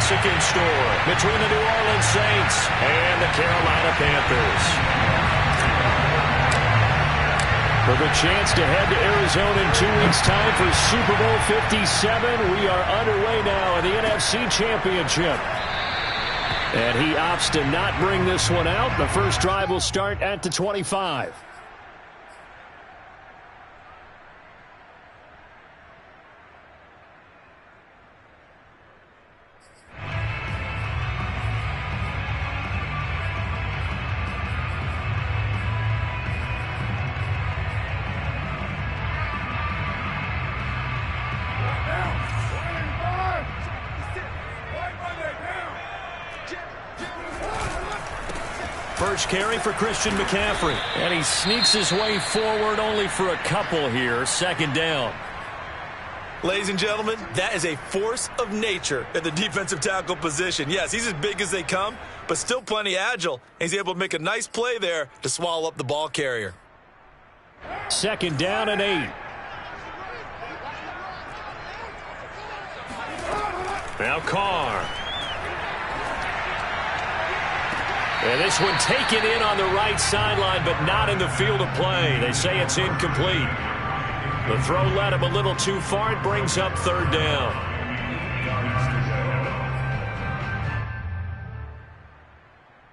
Mexican store between the New Orleans Saints and the Carolina Panthers. For the chance to head to Arizona in 2 weeks' time for Super Bowl 57, we are underway now in the NFC Championship. And he opts to not bring this one out. The first drive will start at the 25. First carry for Christian McCaffrey. And he sneaks his way forward only for a couple here. Second down. Ladies and gentlemen, that is a force of nature at the defensive tackle position. Yes, he's as big as they come, but still plenty agile. He's able to make a nice play there to swallow up the ball carrier. Second down and 8. Now Carr. And this one taken in on the right sideline, but not in the field of play. They say it's incomplete. The throw led him a little too far. It brings up third down.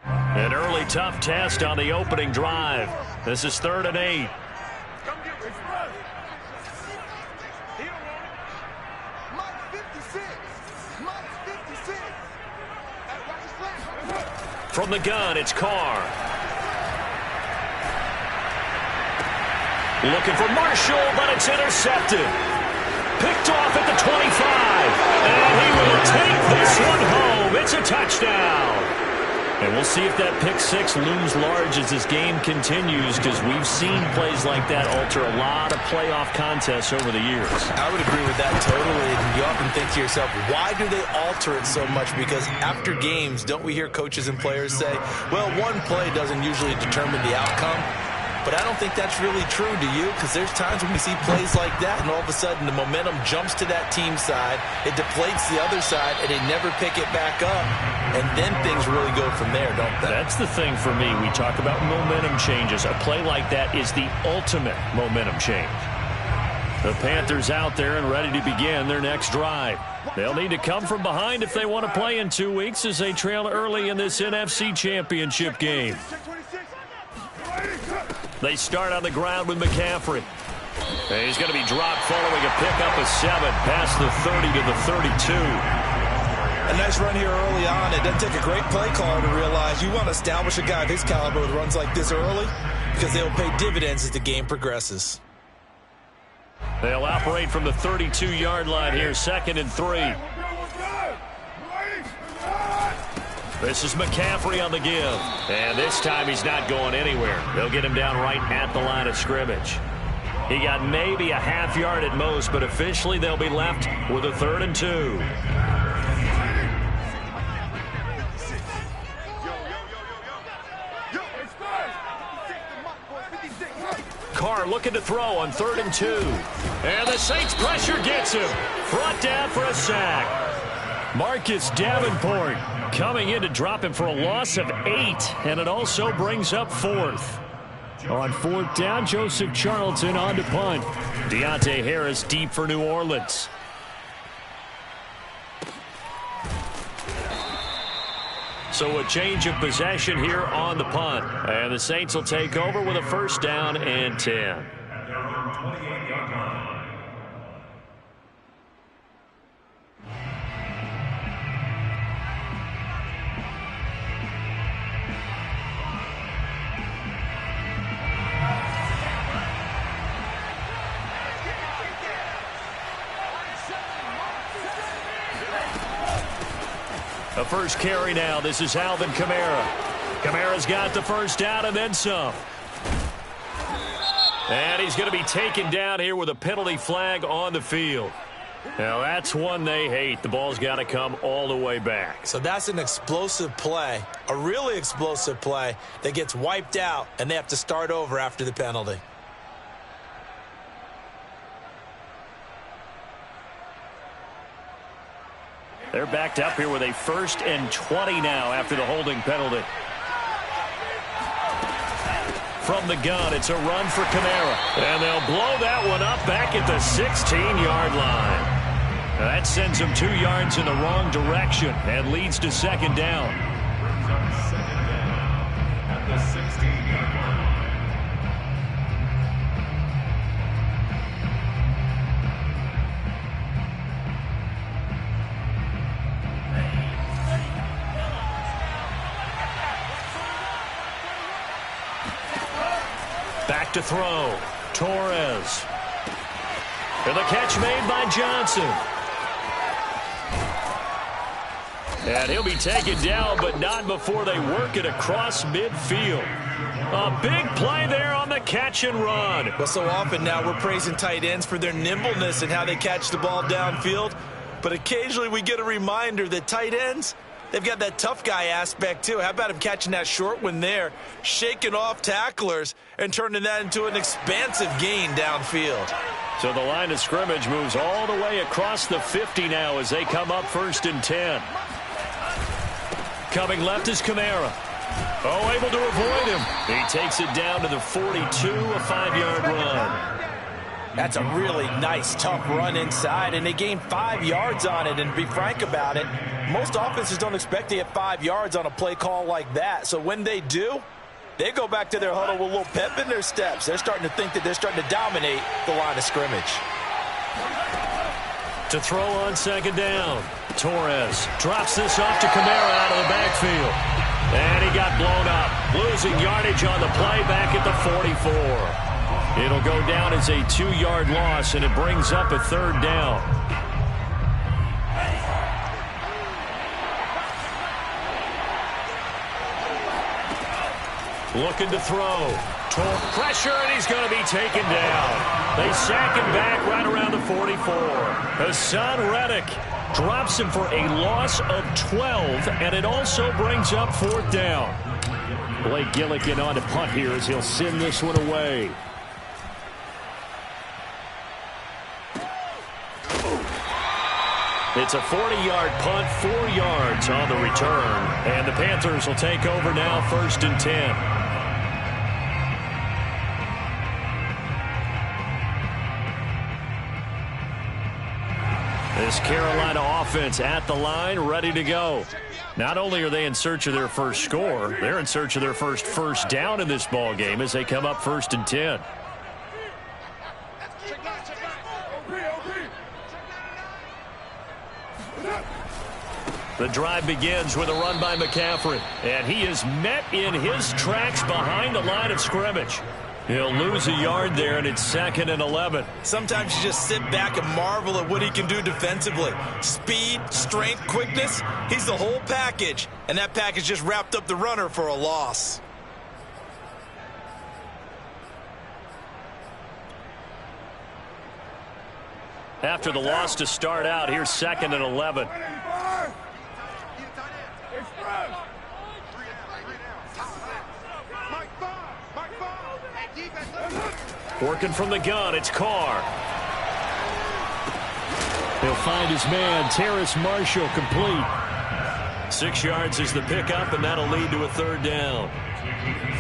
An early tough test on the opening drive. This is 3rd and 8. From the gun, it's Carr. Looking for Marshall, but it's intercepted. Picked off at the 25. And he will take this one home. It's a touchdown. And we'll see if that pick six looms large as this game continues, because we've seen plays like that alter a lot of playoff contests over the years. I would agree with that totally. And you often think to yourself, why do they alter it so much? Because after games, don't we hear coaches and players say, well, one play doesn't usually determine the outcome? But I don't think that's really true, do you? Because there's times when we see plays like that, and all of a sudden the momentum jumps to that team side, it deflates the other side, and they never pick it back up. And then things really go from there, don't they? That's the thing for me. We talk about momentum changes. A play like that is the ultimate momentum change. The Panthers out there and ready to begin their next drive. They'll need to come from behind if they want to play in 2 weeks as they trail early in this NFC Championship game. They start on the ground with McCaffrey. And he's going to be dropped following a pickup of 7 past the 30 to the 32. A nice run here early on. It doesn't take a great play caller to realize you want to establish a guy of his caliber with runs like this early, because they'll pay dividends as the game progresses. They'll operate from the 32-yard line here, 2nd and 3. This is McCaffrey on the give. And this time he's not going anywhere. They'll get him down right at the line of scrimmage. He got maybe a half yard at most, but officially they'll be left with a 3rd and 2. Carr looking to throw on 3rd and 2. And the Saints pressure gets him. Brought down for a sack. Marcus Davenport coming in to drop him for a loss of 8. And it also brings up 4th. On 4th down, Joseph Charlton on to punt. Deontay Harris deep for New Orleans. So a change of possession here on the punt. And the Saints will take over with a 1st down and 10. A first carry now. This is Alvin Kamara. Kamara's got the 1st down and then some. And he's going to be taken down here with a penalty flag on the field. Now that's one they hate. The ball's got to come all the way back. So that's an explosive play, a really explosive play that gets wiped out, and they have to start over after the penalty. They're backed up here with a 1st and 20 now after the holding penalty. From the gun, it's a run for Kamara. And they'll blow that one up back at the 16-yard line. Now that sends them 2 yards in the wrong direction and leads to 2nd down. At the 16-yard line. Back to throw. Torres. And the catch made by Johnson. And he'll be taken down, but not before they work it across midfield. A big play there on the catch and run. Well, so often now we're praising tight ends for their nimbleness and how they catch the ball downfield. But occasionally we get a reminder that tight ends, they've got that tough guy aspect too. How about him catching that short one there, shaking off tacklers, and turning that into an expansive gain downfield. So the line of scrimmage moves all the way across the 50 now as they come up 1st and 10. Coming left is Kamara. Oh, able to avoid him. He takes it down to the 42, a 5-yard run. That's a really nice, tough run inside, and they gain 5 yards on it. And to be frank about it, most offenses don't expect to get 5 yards on a play call like that. So when they do, they go back to their huddle with a little pep in their steps. They're starting to think that they're starting to dominate the line of scrimmage. To throw on 2nd down. Torres drops this off to Kamara out of the backfield. And he got blown up. Losing yardage on the play back at the 44. It'll go down as a 2-yard loss, and it brings up a 3rd down. Looking to throw. Pressure, and he's going to be taken down. They sack him back right around the 44. Hassan Reddick drops him for a loss of 12, and it also brings up 4th down. Blake Gillikin on to punt here as he'll send this one away. It's a 40-yard punt, 4 yards on the return, and the Panthers will take over now 1st and 10. This Carolina offense at the line, ready to go. Not only are they in search of their first score, they're in search of their first down in this ball game as they come up 1st and 10. The drive begins with a run by McCaffrey, and he is met in his tracks behind the line of scrimmage. He'll lose a yard there, and it's 2nd and 11. Sometimes you just sit back and marvel at what he can do defensively. Speed, strength, quickness, he's the whole package. And that package just wrapped up the runner for a loss. After the loss to start out, here's 2nd and 11. Working from the gun, it's Carr. He'll find his man, Terrace Marshall, complete. 6 yards is the pickup, and that'll lead to a 3rd down.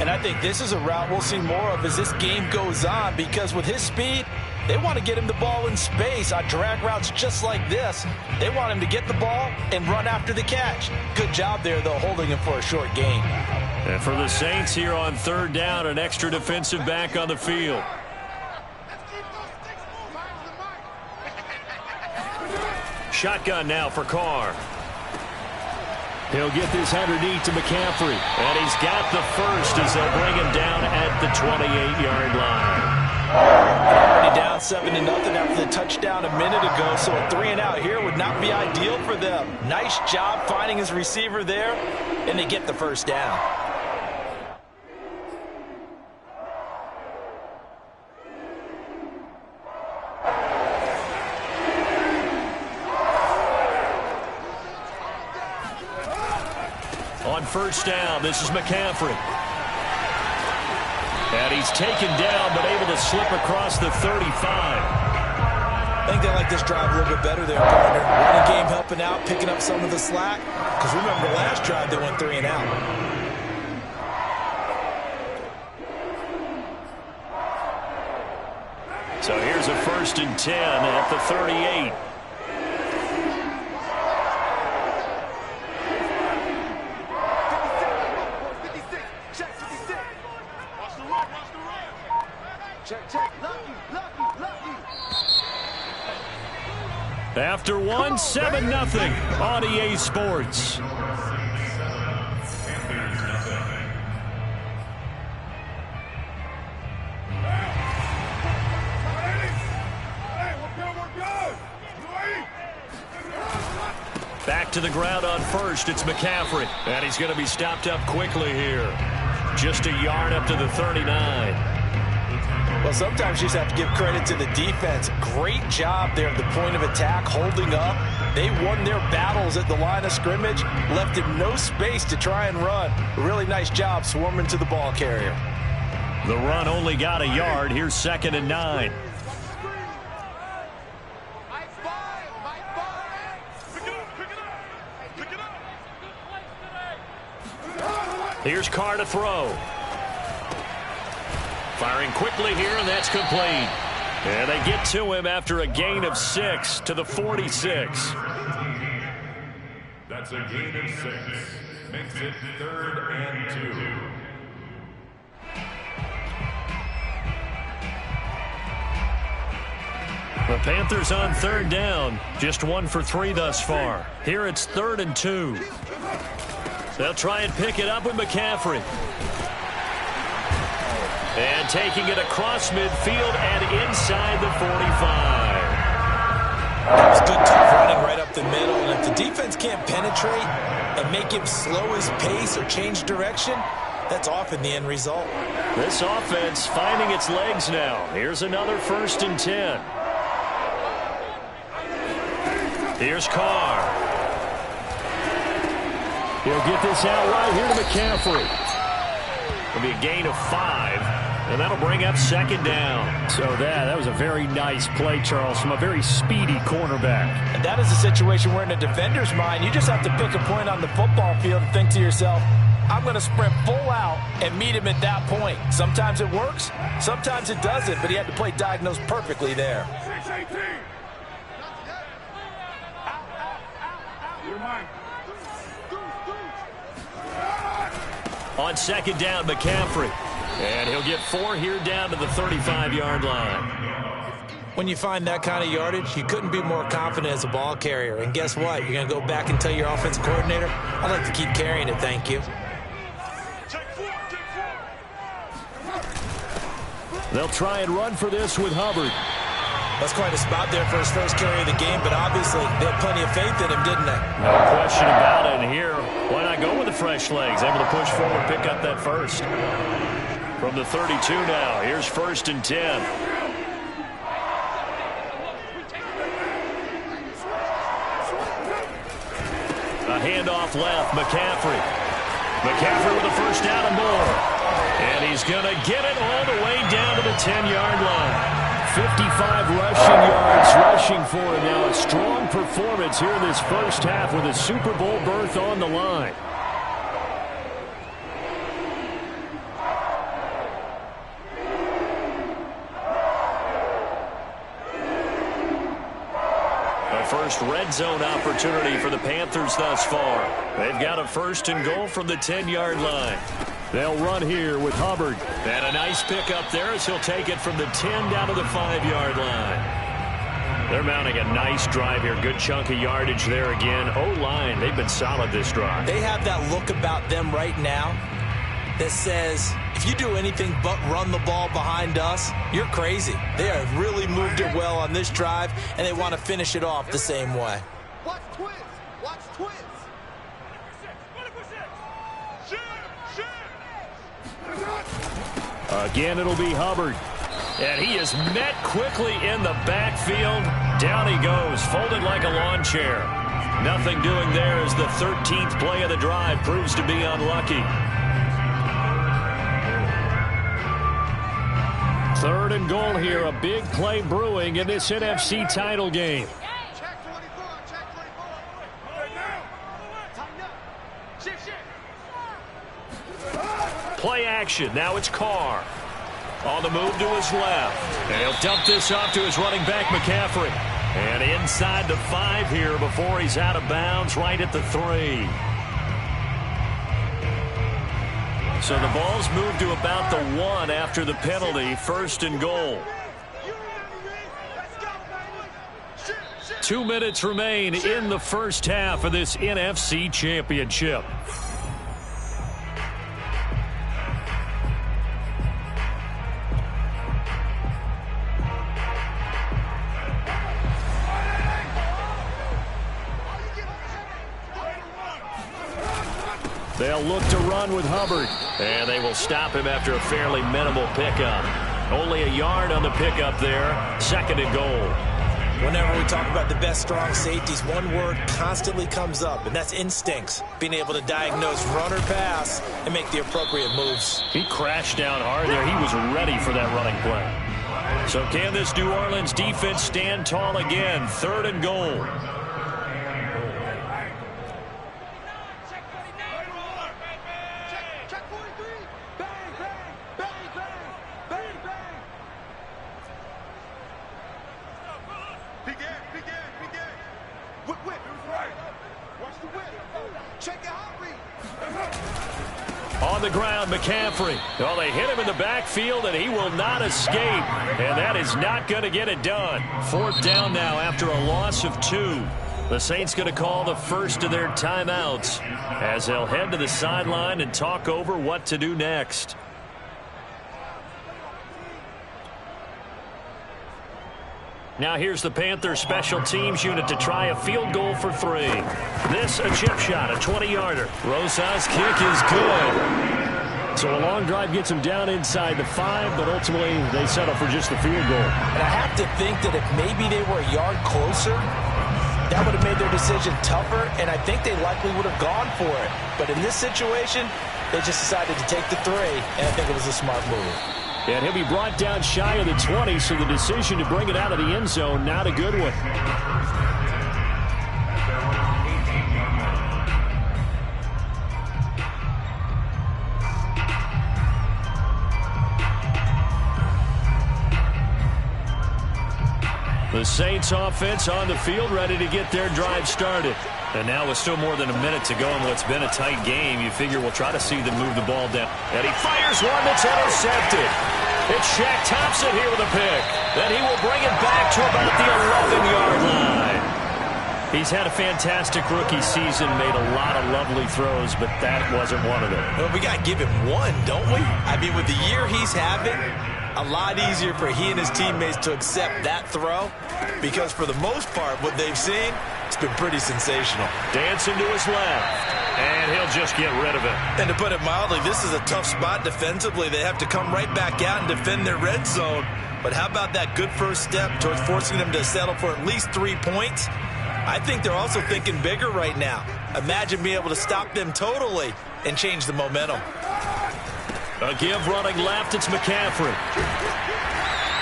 And I think this is a route we'll see more of as this game goes on, because with his speed, they want to get him the ball in space on drag routes just like this. They want him to get the ball and run after the catch. Good job there, though, holding him for a short gain. And for the Saints here on 3rd down, an extra defensive back on the field. Shotgun now for Carr. He'll get this underneath to McCaffrey. And he's got the first as they'll bring him down at the 28-yard line. Already down 7-0 after the touchdown a minute ago, so a 3 and out here would not be ideal for them. Nice job finding his receiver there, and they get the first down. On 1st down, this is McCaffrey. And he's taken down, but able to slip across the 35. I think they like this drive a little bit better there, partner. Running game helping out, picking up some of the slack. Because remember, last drive they went 3 and out. So here's a 1st and 10 at the 38. After one, 7-0 on EA Sports. Back to the ground on first. It's McCaffrey. And he's going to be stopped up quickly here. Just a yard up to the 39. Well, sometimes you just have to give credit to the defense. Great job there at the point of attack, holding up. They won their battles at the line of scrimmage, left him no space to try and run. Really nice job swarming to the ball carrier. The run only got a yard. Here's 2nd and 9. Here's Carr to throw. Firing quickly here, and that's complete. And they get to him after a gain of 6 to the 46. That's a gain of 6. Makes it 3rd and 2. The Panthers on 3rd down. Just 1 for 3 thus far. Here it's 3rd and 2. They'll try and pick it up with McCaffrey. And taking it across midfield and inside the 45. That was good tough running right up the middle. And if the defense can't penetrate and make him slow his pace or change direction, that's often the end result. This offense finding its legs now. Here's another 1st and 10. Here's Carr. He'll get this out right here to McCaffrey. It'll be a gain of 5, and that'll bring up 2nd down. So that was a very nice play, Charles, from a very speedy cornerback. And that is a situation where in a defender's mind, you just have to pick a point on the football field and think to yourself, I'm going to sprint full out and meet him at that point. Sometimes it works, sometimes it doesn't, but he had to play diagnose perfectly there. On 2nd down, McCaffrey. And he'll get 4 here down to the 35-yard line. When you find that kind of yardage, you couldn't be more confident as a ball carrier. And guess what? You're going to go back and tell your offensive coordinator, I'd like to keep carrying it, thank you. They'll try and run for this with Hubbard. That's quite a spot there for his first carry of the game, but obviously they had plenty of faith in him, didn't they? No question about it. And here, why not go with the fresh legs? Able to push forward, pick up that first. From the 32 now, here's 1st and 10. A handoff left, McCaffrey. McCaffrey with a 1st down and more. And he's going to get it all the way down to the 10-yard line. 55 rushing yards rushing for him now. A strong performance here in this first half with a Super Bowl berth on the line. A first red zone opportunity for the Panthers thus far. They've got a 1st and goal from the 10-yard line. They'll run here with Hubbard. And a nice pickup there as he'll take it from the 10 down to the 5-yard line. They're mounting a nice drive here. Good chunk of yardage there again. O-line, they've been solid this drive. They have that look about them right now that says, if you do anything but run the ball behind us, you're crazy. They have really moved it well on this drive, and they want to finish it off the same way. Watch twins. Watch twins. Again, it'll be Hubbard. And he is met quickly in the backfield. Down he goes, folded like a lawn chair. Nothing doing there as the 13th play of the drive proves to be unlucky. Third and goal here. A big play brewing in this NFC title game. Check 24. Check 24. Tighten up. Shift. Play action. Now it's Carr. On the move to his left. And he'll dump this off to his running back, McCaffrey. And inside the 5 here before he's out of bounds right at the 3. So the ball's moved to about the 1 after the penalty. First and goal. 2 minutes remain in the first half of this NFC Championship. They'll look to run with Hubbard. And they will stop him after a fairly minimal pickup. Only a yard on the pickup there. Second and goal. Whenever we talk about the best strong safeties, one word constantly comes up, and that's instincts. Being able to diagnose run or pass and make the appropriate moves. He crashed down hard there. He was ready for that running play. So can this New Orleans defense stand tall again? Third and goal. Check 43. Bang, bang, bang, bang, bang, bang. Big air. Whip. Watch the whip. Check your hot read. On the ground, McCaffrey. Oh, they hit him in the backfield, and he will not escape. And that is not going to get it done. Fourth down now after a loss of 2. The Saints going to call the first of their timeouts as they'll head to the sideline and talk over what to do next. Now here's the Panthers special teams unit to try a field goal for 3. This a chip shot, a 20-yarder. Rosas' kick is good. So a long drive gets them down inside the 5, but ultimately they settle for just the field goal. And I have to think that if maybe they were a yard closer, that would have made their decision tougher, and I think they likely would have gone for it. But in this situation, they just decided to take the 3, and I think it was a smart move. And he'll be brought down shy of the 20, so the decision to bring it out of the end zone, not a good one. The Saints offense on the field, ready to get their drive started. And now with still more than a minute to go in what's been a tight game, you figure we'll try to see them move the ball down. And he fires one that's intercepted. It's Shaq Thompson here with a pick. Then he will bring it back to about the 11-yard line. He's had a fantastic rookie season, made a lot of lovely throws, but that wasn't one of them. Well, we got to give him one, don't we? I mean, with the year he's having, a lot easier for he and his teammates to accept that throw, because for the most part, what they've seen, it's been pretty sensational. Dancing to his left, and he'll just get rid of it. And to put it mildly, this is a tough spot defensively. They have to come right back out and defend their red zone. But how about that good first step towards forcing them to settle for at least 3 points? I think they're also thinking bigger right now. Imagine being able to stop them totally and change the momentum. A give running left, it's McCaffrey.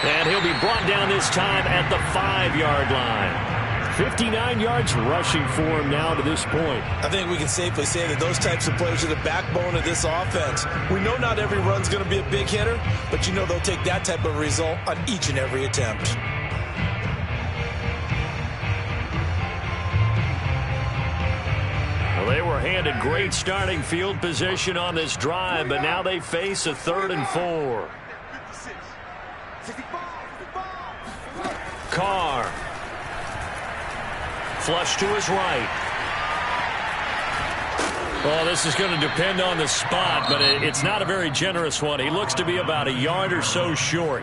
And he'll be brought down this time at the 5-yard line. 59 yards rushing for him now to this point. I think we can safely say that those types of plays are the backbone of this offense. We know not every run's going to be a big hitter, but you know they'll take that type of result on each and every attempt. Well, they were handed great starting field position on this drive, but now they face a 3rd and 4. 56. 65. Carr. Flush to his right. Well, this is going to depend on the spot, but it's not a very generous one. He looks to be about a yard or so short.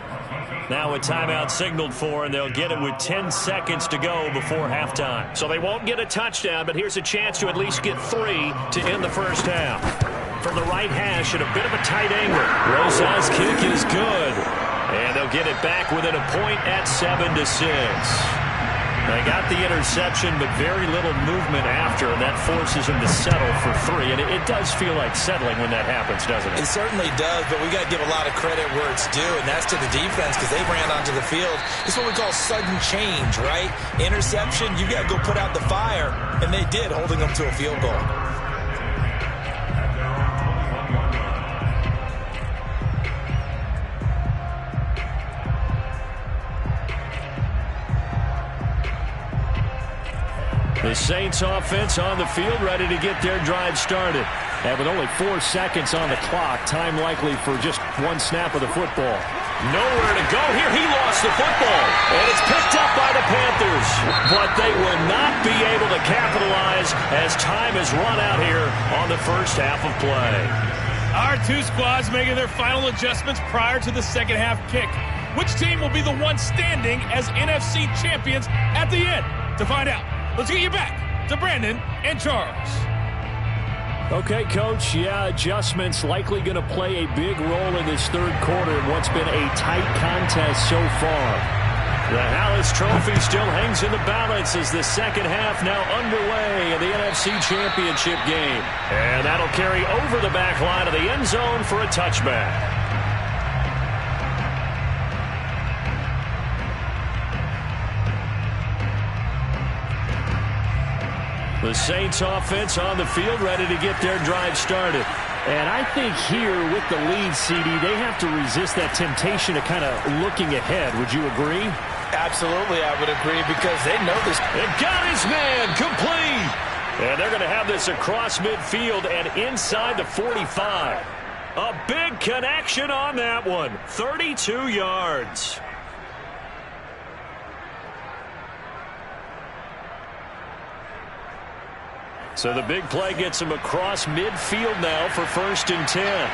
Now a timeout signaled for, and they'll get it with 10 seconds to go before halftime. So they won't get a touchdown, but here's a chance to at least get 3 to end the first half. From the right hash at a bit of a tight angle. Rosas' kick is good. And they'll get it back within a point at 7-6. They got the interception, but very little movement after, and that forces him to settle for 3. And it does feel like settling when that happens, doesn't it? It certainly does, but we got to give a lot of credit where it's due, and that's to the defense because they ran onto the field. It's what we call sudden change, right? Interception, you got to go put out the fire, and they did, holding them to a field goal. The Saints offense on the field, ready to get their drive started. And with only 4 seconds on the clock, time likely for just 1 snap of the football. Nowhere to go here. He lost the football. And it's picked up by the Panthers. But they will not be able to capitalize as time has run out here on the first half of play. Our 2 squads making their final adjustments prior to the second half kick. Which team will be the one standing as NFC champions at the end? To find out, let's get you back to Brandon and Charles. Okay, Coach, adjustments likely going to play a big role in this third quarter in what's been a tight contest so far. The Hallis Trophy still hangs in the balance as the second half now underway in the NFC Championship game. And that'll carry over the back line of the end zone for a touchback. The Saints offense on the field ready to get their drive started. And I think here with the lead, CD, they have to resist that temptation of kind of looking ahead. Would you agree? Absolutely, I would agree because they know this. It got his man complete. And they're going to have this across midfield and inside the 45. A big connection on that one. 32 yards. So the big play gets him across midfield now for 1st and 10.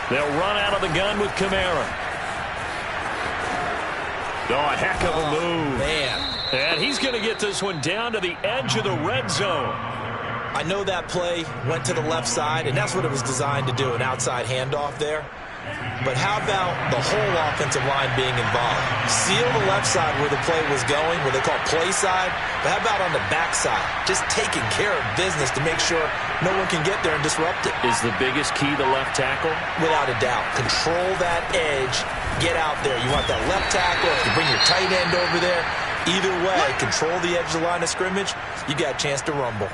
They'll run out of the gun with Kamara. Oh, a heck of a move. Man. And he's going to get this one down to the edge of the red zone. I know that play went to the left side, and that's what it was designed to do, an outside handoff there. But how about the whole offensive line being involved? Seal the left side where the play was going, what they call play side. But how about on the back side? Just taking care of business to make sure no one can get there and disrupt it. Is the biggest key the left tackle? Without a doubt. Control that edge. Get out there. You want that left tackle. If you bring your tight end over there, either way, control the edge of the line of scrimmage, you got a chance to rumble.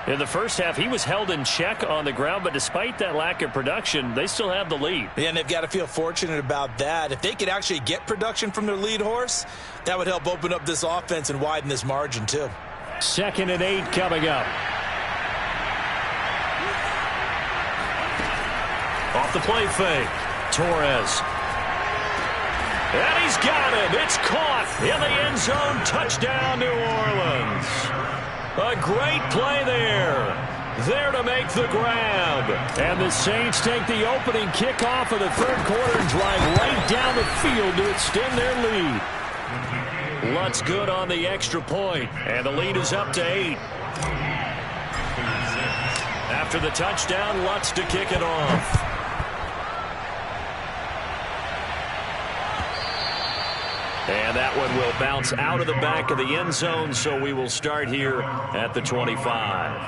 In the first half, he was held in check on the ground, but despite that lack of production, they still have the lead. Yeah, and they've got to feel fortunate about that. If they could actually get production from their lead horse, that would help open up this offense and widen this margin, too. 2nd and 8 coming up. Off the play fake. Torres. And he's got him. It's caught in the end zone. Touchdown, New Orleans. A great play there. There to make the grab. And the Saints take the opening kickoff of the third quarter and drive right down the field to extend their lead. Lutz good on the extra point, and the lead is up to 8. After the touchdown, Lutz to kick it off. And that one will bounce out of the back of the end zone, so we will start here at the 25.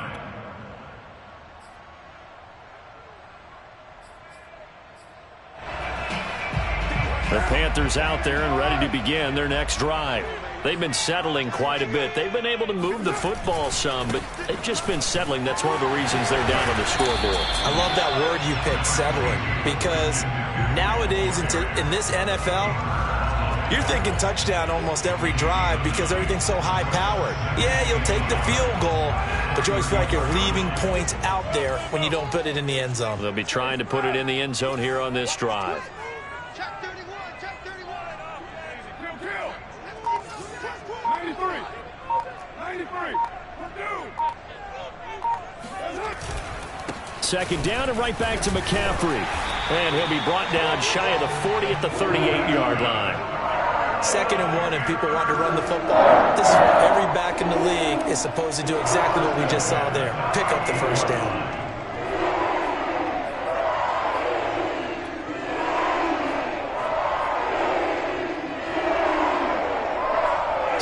The Panthers out there and ready to begin their next drive. They've been settling quite a bit. They've been able to move the football some, but they've just been settling. That's one of the reasons they're down on the scoreboard. I love that word you picked, settling, because nowadays in this NFL, you're thinking touchdown almost every drive because everything's so high-powered. Yeah, you'll take the field goal, but you always feel like you're leaving points out there when you don't put it in the end zone. They'll be trying to put it in the end zone here on this drive. Check 31, check 31. 93. 93. Second down and right back to McCaffrey. And he'll be brought down shy of the 40 at the 38-yard line. 2nd and 1, and people want to run the football. This is what every back in the league is supposed to do, exactly what we just saw there. Pick up the first down.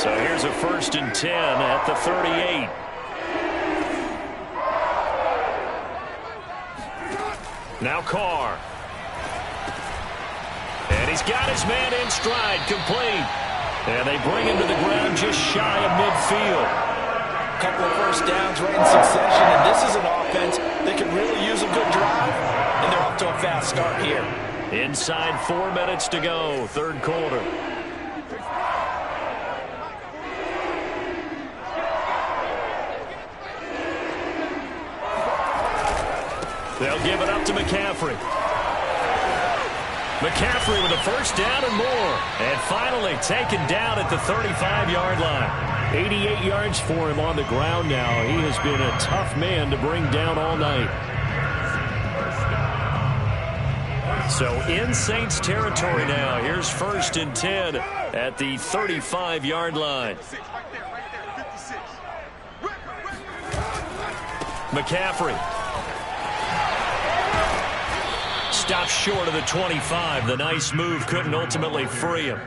So here's a 1st and 10 at the 38. Now Carr. And he's got his man in stride, complete. And they bring him to the ground just shy of midfield. A couple of first downs right in succession, and this is an offense that could really use a good drive, and they're off to a fast start here. Inside 4 minutes to go, third quarter. They'll give it up to McCaffrey. McCaffrey with a first down and more. And finally taken down at the 35-yard line. 88 yards for him on the ground now. He has been a tough man to bring down all night. So in Saints territory now. Here's 1st and 10 at the 35-yard line. McCaffrey. Stops short of the 25. The nice move couldn't ultimately free him.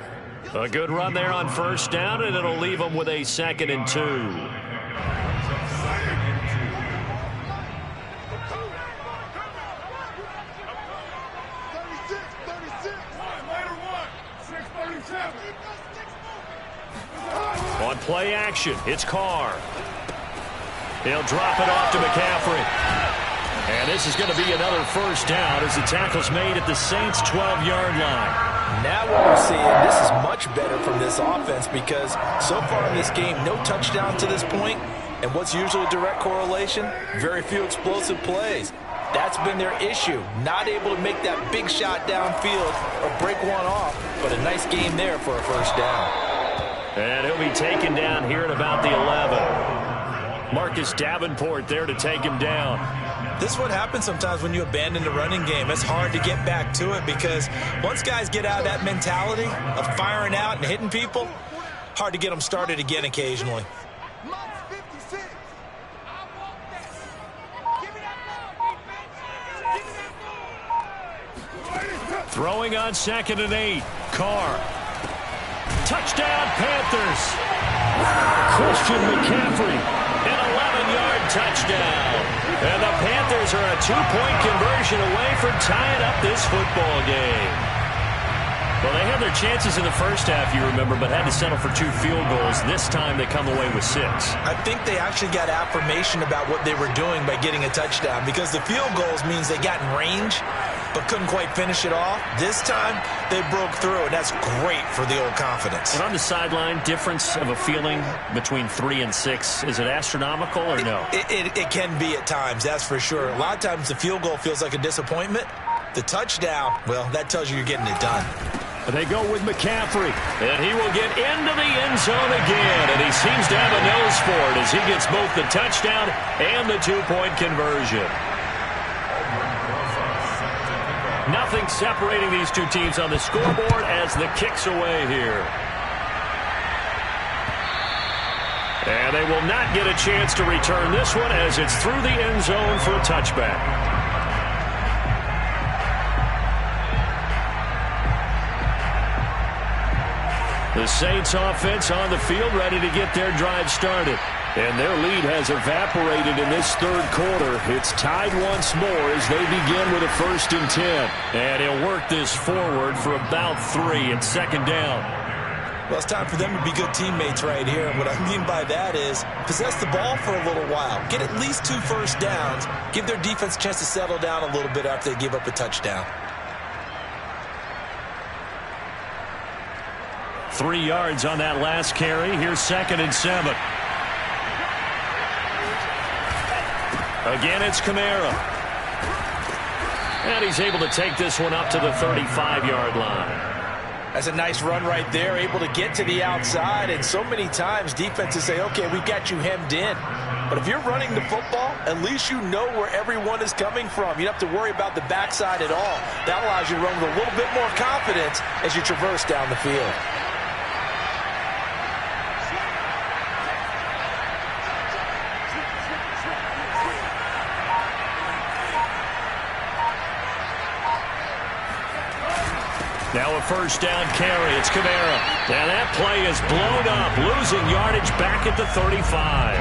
A good run there on first down, and it'll leave him with a 2nd and 2. On play action, it's Carr. He'll drop it off to McCaffrey. And this is going to be another first down as the tackle's made at the Saints' 12-yard line. Now what we're seeing, this is much better from this offense because so far in this game, no touchdown to this point. And what's usually a direct correlation? Very few explosive plays. That's been their issue. Not able to make that big shot downfield or break one off, but a nice game there for a first down. And he'll be taken down here at about the 11. Marcus Davenport there to take him down. This is what happens sometimes when you abandon the running game. It's hard to get back to it because once guys get out of that mentality of firing out and hitting people, hard to get them started again occasionally. Throwing on 2nd and 8. Carr. Touchdown, Panthers. Christian McCaffrey. An 11-yard touchdown. And the Panthers are a 2-point conversion away from tying up this football game. Well, they had their chances in the first half, you remember, but had to settle for 2 field goals. This time they come away with 6. I think they actually got affirmation about what they were doing by getting a touchdown because the field goals means they got in range but couldn't quite finish it off. This time, they broke through, and that's great for the old confidence. And on the sideline, difference of a feeling between 3 and 6, is it astronomical or no? It can be at times, that's for sure. A lot of times the field goal feels like a disappointment. The touchdown, well, that tells you you're getting it done. And they go with McCaffrey, and he will get into the end zone again, and he seems to have a nose for it as he gets both the touchdown and the 2-point conversion. Nothing separating these two teams on the scoreboard as the kick's away here. And they will not get a chance to return this one as it's through the end zone for a touchback. The Saints offense on the field ready to get their drive started. And their lead has evaporated in this third quarter. It's tied once more as they begin with a 1st and 10. And he'll work this forward for about 3 and 2nd down. Well, it's time for them to be good teammates right here. And what I mean by that is possess the ball for a little while. Get at least 2 first downs. Give their defense a chance to settle down a little bit after they give up a touchdown. 3 yards on that last carry. Here's 2nd and 7. Again, it's Kamara. And he's able to take this one up to the 35-yard line. That's a nice run right there, able to get to the outside. And so many times defenses say, okay, we've got you hemmed in. But if you're running the football, at least you know where everyone is coming from. You don't have to worry about the backside at all. That allows you to run with a little bit more confidence as you traverse down the field. Now a first down carry. It's Kamara. And that play is blown up, losing yardage back at the 35.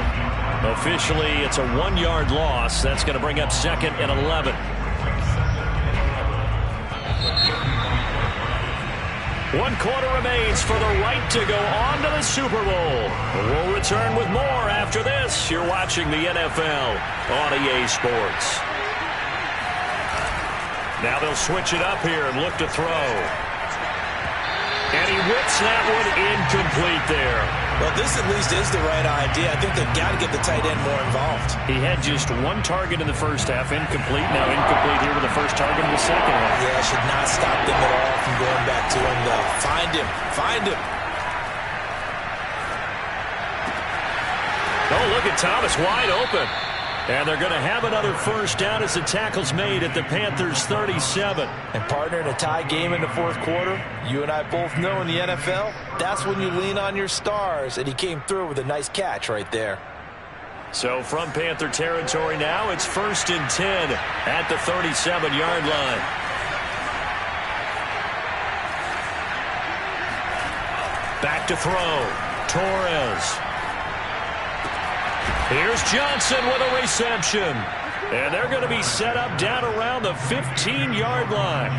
Officially, it's a 1-yard loss. That's going to bring up 2nd and 11. One quarter remains for the right to go on to the Super Bowl. We'll return with more after this. You're watching the NFL on EA Sports. Now they'll switch it up here and look to throw. And he whips that one incomplete there. Well, this at least is the right idea. I think they've got to get the tight end more involved. He had just 1 target in the first half, incomplete. Now incomplete here with the first target in the second half. Yeah, should not stop them at all from going back to him, though. Find him. Find him. Oh, look at Thomas wide open. And they're going to have another first down as the tackle's made at the Panthers' 37. And partner, in a tie game in the fourth quarter, you and I both know in the NFL, that's when you lean on your stars. And he came through with a nice catch right there. So from Panther territory now, it's 1st and 10 at the 37-yard line. Back to throw. Torres. Here's Johnson with a reception. And they're going to be set up down around the 15-yard line.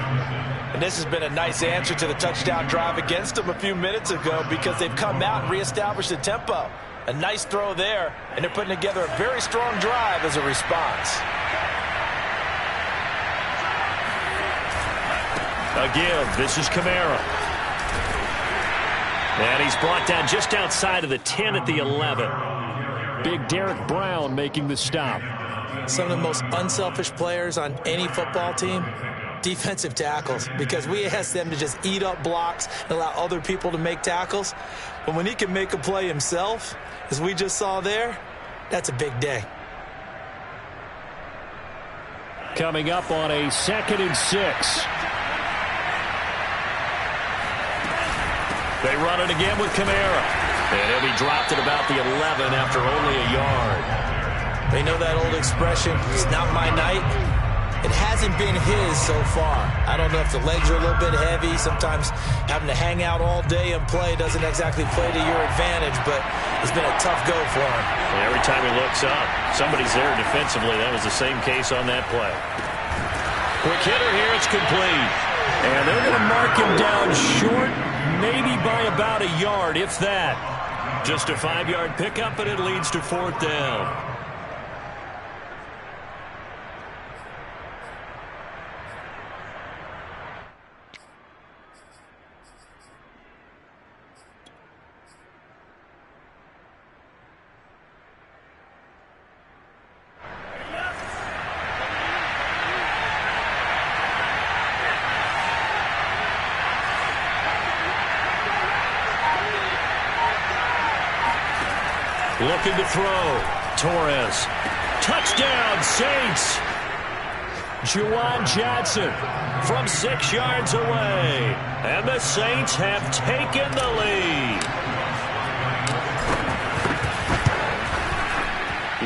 And this has been a nice answer to the touchdown drive against them a few minutes ago because they've come out and reestablished the tempo. A nice throw there, and they're putting together a very strong drive as a response. Again, this is Kamara. And he's brought down just outside of the 10 at the 11. Big Derek Brown making the stop. Some of the most unselfish players on any football team, defensive tackles, because we ask them to just eat up blocks and allow other people to make tackles. But when he can make a play himself, as we just saw there, that's a big day. Coming up on a 2nd and 6. They run it again with Kamara. And he'll be dropped at about the 11 after only a yard. They know that old expression, it's not my night. It hasn't been his so far. I don't know if the legs are a little bit heavy. Sometimes having to hang out all day and play doesn't exactly play to your advantage, but it's been a tough go for him. And every time he looks up, somebody's there defensively. That was the same case on that play. Quick hitter here, it's complete. And they're going to mark him down short, maybe by about a yard, if that. Just a 5-yard pickup, and it leads to 4th down. Looking to throw. Torres. Touchdown, Saints. Juwan Johnson from 6 yards away. And the Saints have taken the lead.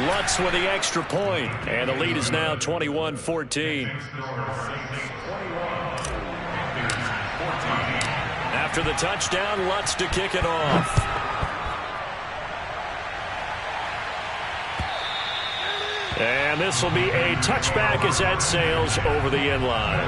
Lutz with the extra point. And the lead is now 21-14. After the touchdown, Lutz to kick it off. And this will be a touchback as that sails over the end line.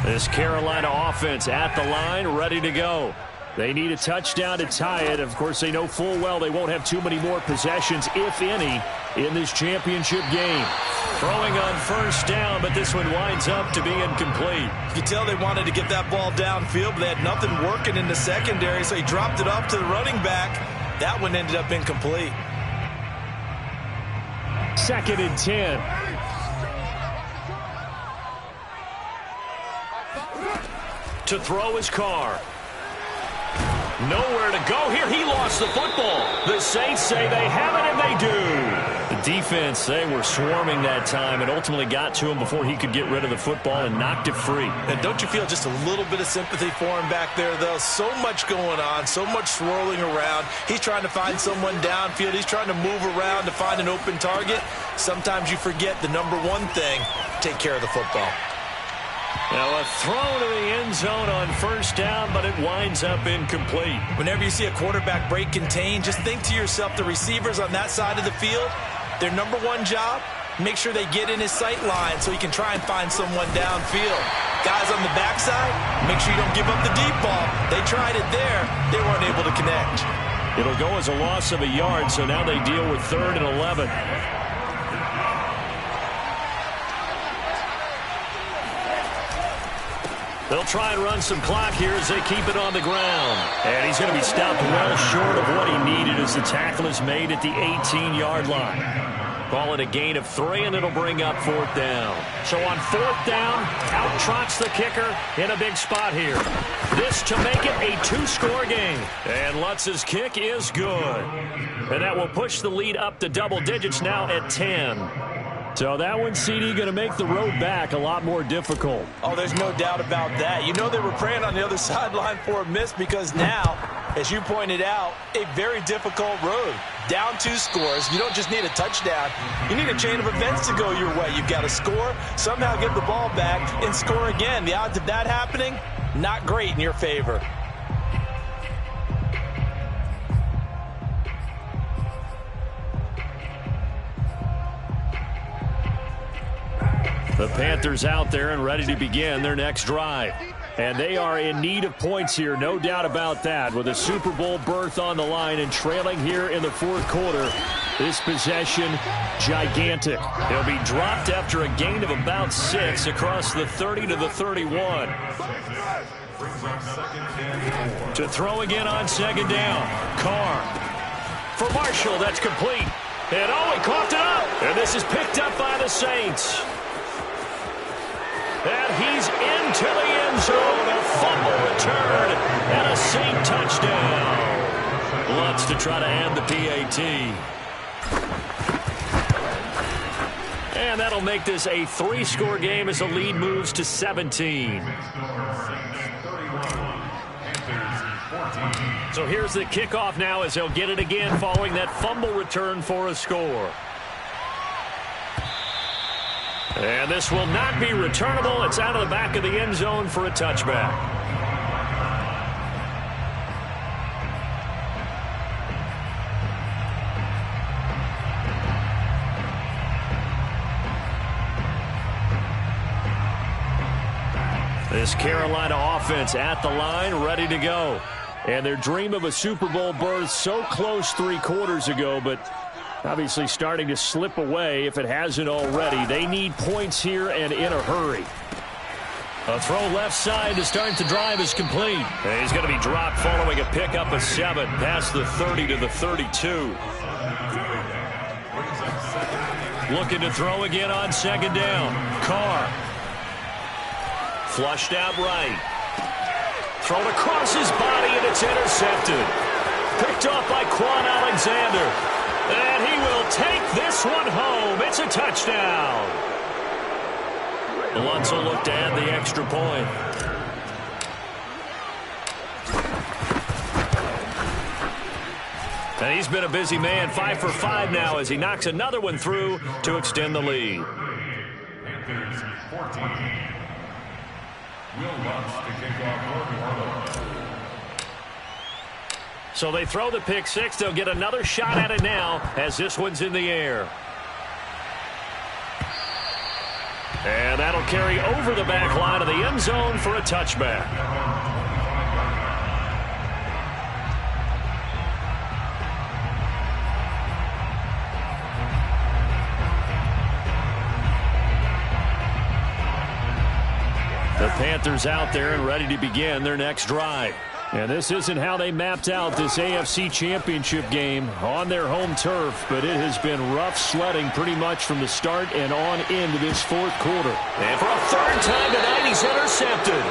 This Carolina offense at the line, ready to go. They need a touchdown to tie it. Of course, they know full well they won't have too many more possessions, if any, in this championship game. Throwing on first down, but this one winds up to be incomplete. You can tell they wanted to get that ball downfield, but they had nothing working in the secondary, so he dropped it off to the running back. That one ended up incomplete. 2nd and 10. To throw his Carr. Nowhere to go here. He lost the football. The Saints say they have it, and they do. defense, they were swarming that time and ultimately got to him before he could get rid of the football and knocked it free. And don't you feel just a little bit of sympathy for him back there, though? So much going on, so much swirling around. He's trying to find someone downfield. He's trying to move around to find an open target. Sometimes you forget the number one thing, take care of the football. Now a throw to the end zone on first down, but it winds up incomplete. Whenever you see a quarterback break contain, just think to yourself, the receivers on that side of the field, their number one job, make sure they get in his sight line so he can try and find someone downfield. Guys on the backside, make sure you don't give up the deep ball. They tried it there. They weren't able to connect. It'll go as a loss of a yard, so now they deal with 3rd and 11. They'll try and run some clock here as they keep it on the ground. And he's going to be stopped well short of what he needed as the tackle is made at the 18-yard line. Call it a gain of 3, and it'll bring up 4th down. So on 4th down, out trots the kicker in a big spot here. This to make it a 2-score game. And Lutz's kick is good. And that will push the lead up to double digits now at 10. So that one, CD, going to make the road back a lot more difficult. Oh, there's no doubt about that. You know they were praying on the other sideline for a miss because now, as you pointed out, a very difficult road. Down 2 scores. You don't just need a touchdown. You need a chain of events to go your way. You've got to score, somehow get the ball back, and score again. The odds of that happening, not great in your favor. The Panthers out there and ready to begin their next drive. And they are in need of points here, no doubt about that. With a Super Bowl berth on the line and trailing here in the 4th quarter, this possession, gigantic. He'll be dropped after a gain of about 6 across the 30 to the 31. To throw again on 2nd down. Carr. For Marshall, that's complete. And he coughed it up. And this is picked up by the Saints. And he's into the end zone. A fumble return and a Saint touchdown. Lutz to try to end the PAT. And that'll make this a 3-score game as the lead moves to 17. So here's the kickoff now as they'll get it again following that fumble return for a score. And this will not be returnable. It's out of the back of the end zone for a touchback. This Carolina offense at the line, ready to go. And their dream of a Super Bowl berth so close 3 quarters ago, but obviously starting to slip away if it hasn't already. They need points here and in a hurry. A throw left side to start the drive is complete. And he's going to be dropped following a pickup of 7 past the 30 to the 32. Looking to throw again on 2nd down. Carr. Flushed out right. Thrown across his body and it's intercepted. Picked off by Quan Alexander. And he will take this one home. It's a touchdown. Lutz will look to add the extra point. And he's been a busy man, 5 for 5 now as he knocks another one through to extend the lead. Panthers 14. Will Lutz to kick off. So they throw the pick 6. They'll get another shot at it now as this one's in the air. And that'll carry over the back line of the end zone for a touchback. The Panthers out there and ready to begin their next drive. And this isn't how they mapped out this AFC Championship game on their home turf, but it has been rough sledding pretty much from the start and on into this 4th quarter. And for a 3rd time tonight, he's intercepted.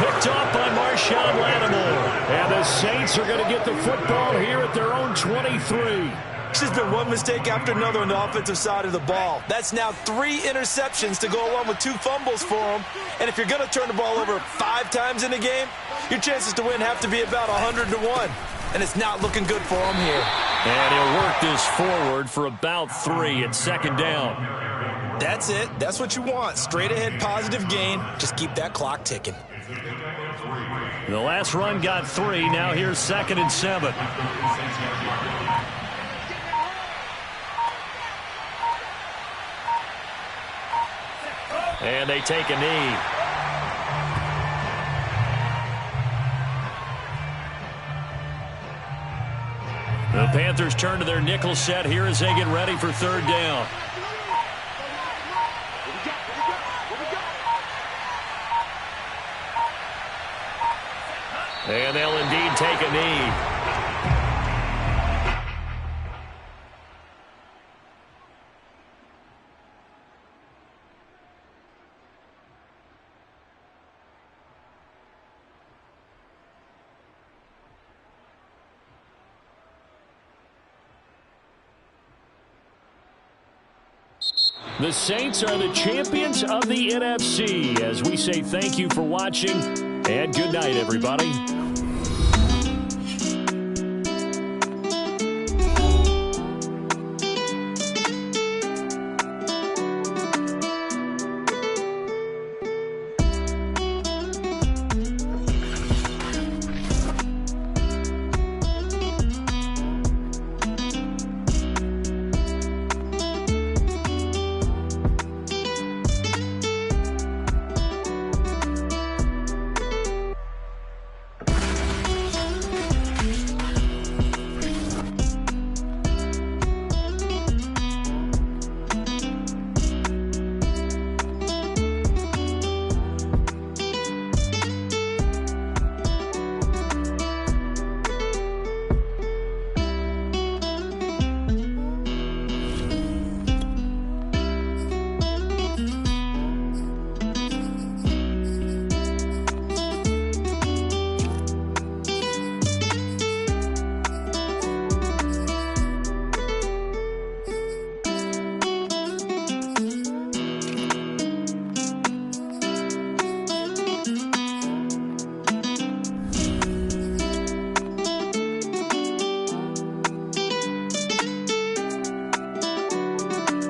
Picked off by Marshawn Lattimore. And the Saints are going to get the football here at their own 23. It's just been one mistake after another on the offensive side of the ball. That's now 3 interceptions to go along with 2 fumbles for him. And if you're going to turn the ball over 5 times in a game, your chances to win have to be about 100-1. And it's not looking good for him here. And he'll work this forward for about 3 at second down. That's it. That's what you want. Straight ahead positive gain. Just keep that clock ticking. The last run got 3. Now here's 2nd and 7. And they take a knee. The Panthers turn to their nickel set here as they get ready for 3rd down. And they'll indeed take a knee. The Saints are the champions of the NFC. As we say thank you for watching, and good night, everybody.